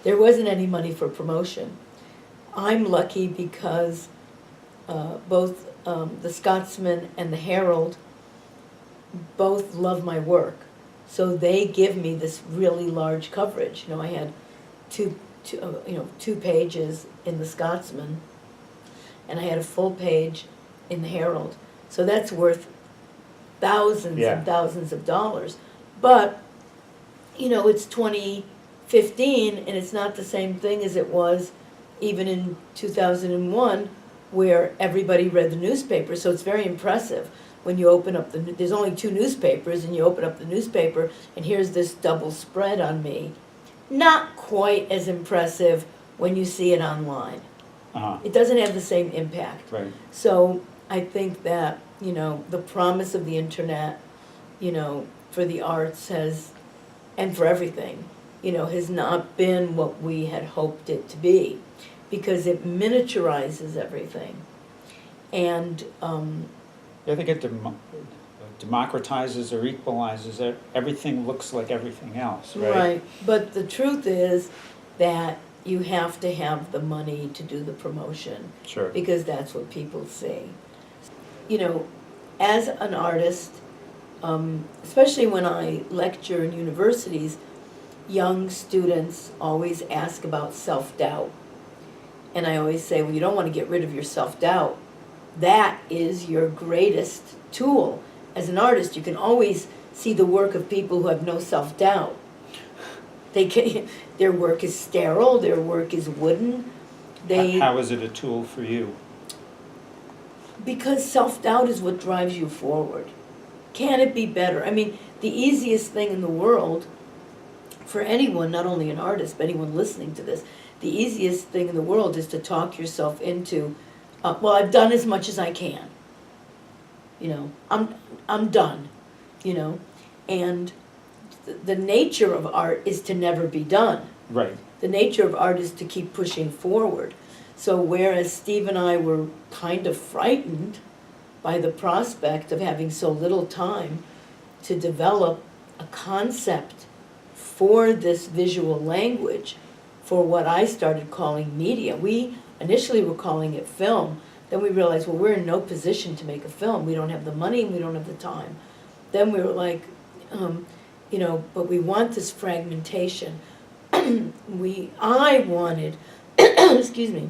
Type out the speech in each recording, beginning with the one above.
There wasn't any money for promotion. I'm lucky because both the Scotsman and the Herald both love my work. So they give me this really large coverage. You know, I had two pages in the Scotsman, and I had a full page in the Herald. So that's worth thousands and thousands of dollars. But, you know, it's 2015, and it's not the same thing as it was even in 2001, where everybody read the newspaper. So it's very impressive when you open up there's only 2 newspapers, and you open up the newspaper, and here's this double spread on me. Not quite as impressive when you see it online. It doesn't have the same impact. Right. So I think that, you know, the promise of the internet, you know, for the arts has, and for everything, you know, has not been what we had hoped it to be, because it miniaturizes everything. And I think it democratizes or equalizes it. Everything looks like everything else, right? right, but the truth is that you have to have the money to do the promotion. Sure. Because that's what people see. You know, as an artist, especially when I lecture in universities, young students always ask about self-doubt. And I always say, well, you don't want to get rid of your self-doubt. That is your greatest tool. As an artist, you can always see the work of people who have no self-doubt. Their work is sterile, their work is wooden. How is it a tool for you? Because self-doubt is what drives you forward. Can it be better? I mean, the easiest thing in the world for anyone, not only an artist, but anyone listening to this, the easiest thing in the world is to talk yourself into, well, I've done as much as I can. You know, I'm done, you know. And the nature of art is to never be done. Right. The nature of art is to keep pushing forward. So whereas Steve and I were kind of frightened by the prospect of having so little time to develop a concept for this visual language, for what I started calling media. We initially were calling it film. Then we realized, well, we're in no position to make a film. We don't have the money and we don't have the time. Then we were like, you know, but we want this fragmentation. I wanted, excuse me,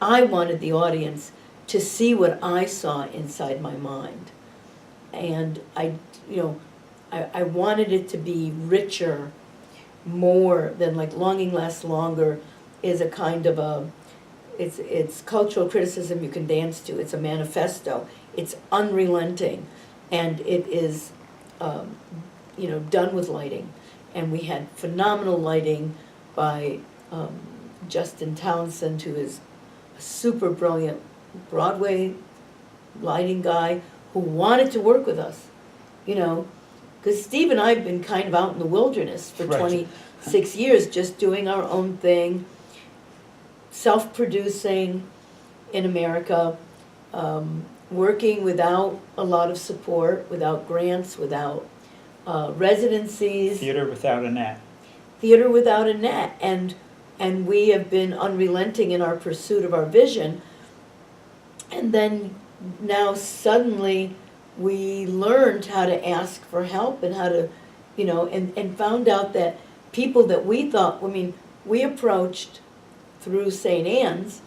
I wanted the audience to see what I saw inside my mind. And I wanted it to be richer, more than like Longing Lasts Longer is a kind of a, it's cultural criticism you can dance to. It's a manifesto. It's unrelenting. And it is, you know, done with lighting. And we had phenomenal lighting by Justin Townsend, who is a super brilliant Broadway lighting guy who wanted to work with us, you know, because Steve and I have been kind of out in the wilderness for 26 years, just doing our own thing, self-producing in America, working without a lot of support, without grants, without residencies. Theater without a net. Theater without a net. And we have been unrelenting in our pursuit of our vision. And then now suddenly we learned how to ask for help and how to, you know, and found out that people that we thought, I mean, we approached through St. Anne's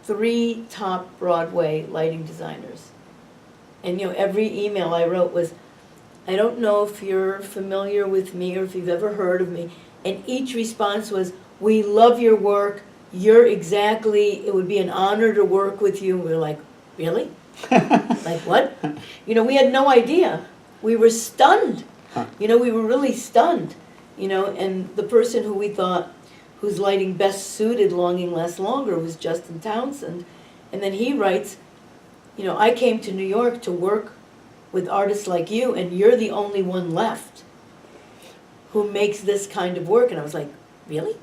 3 top Broadway lighting designers. And, you know, every email I wrote was, I don't know if you're familiar with me or if you've ever heard of me. And each response was, we love your work. You're exactly, it would be an honor to work with you. And we were like, really? Like what? You know, we had no idea. We were stunned. You know, we were really stunned. You know, and the person who we thought, whose lighting best suited Longing Lasts Longer was Justin Townsend. And then he writes, you know, I came to New York to work with artists like you, and you're the only one left who makes this kind of work. And I was like, really?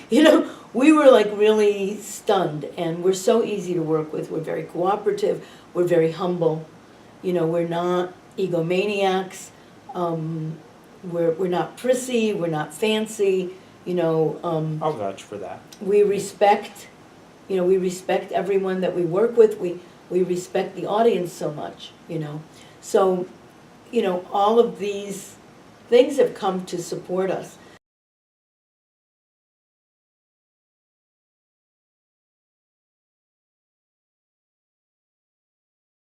You know, we were like really stunned, and we're so easy to work with. We're very cooperative. We're very humble. You know, we're not egomaniacs. We're not prissy. We're not fancy. you know, I'll vouch for that. we respect, you know, we respect everyone that we work with, we respect the audience so much, you know. So, you know, all of these things have come to support us.